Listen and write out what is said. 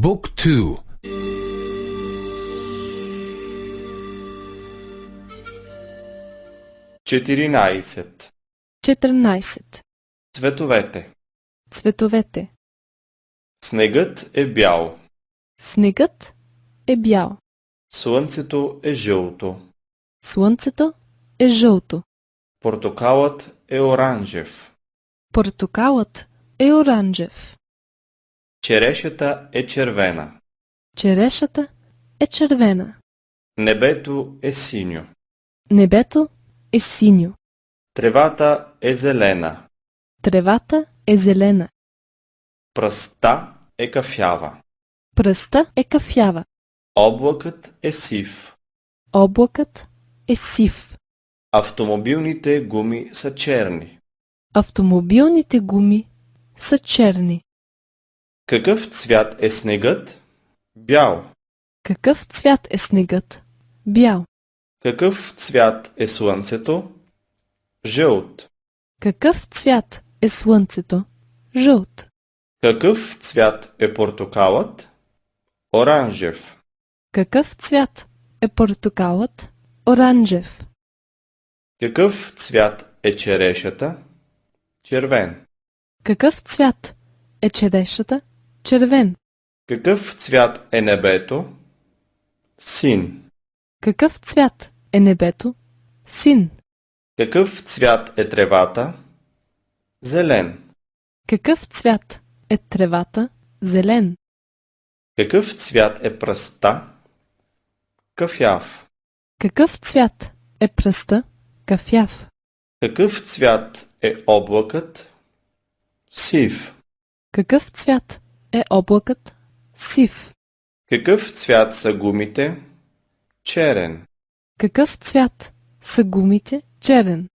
Book 2. 14. 14. Цветовете. Цветовете. Снегът е бял. Снегът е бял. Слънцето е жълто. Слънцето е жълто. Портокалът е оранжев. Портокалът е оранжев. Черешата е червена. Черешата е червена. Небето е синьо. Небето е синьо. Тревата е зелена. Тревата е зелена. Пръста е кафява. Пръста е кафява. Облакът е сив. Облакът е сив. Автомобилните гуми са черни. Автомобилните гуми са черни. Какъв цвят е снегът? Бял. Какъв цвят е снегът? Бял. Какъв цвят е слънцето? Жълт. Какъв цвят е слънцето? Жълт. Какъв цвят е портокалът? Оранжев. Какъв цвят е портокалът? Оранжев. Какъв цвят е черешата? Червен. Какъв цвят е черешата? Червен. Какъв цвят е небето? Син. Какъв цвят е небето? Син. Какъв цвят е тревата? Зелен. Какъв цвят е тревата? Зелен. Какъв цвят е пръста? Кафяв. Какъв цвят е пръста? Кафяв. Какъв цвят е облакът? Сив. Какъв цвят е облакът? Сив. Какъв цвят са гумите? Черен. Какъв цвят са гумите? Черен.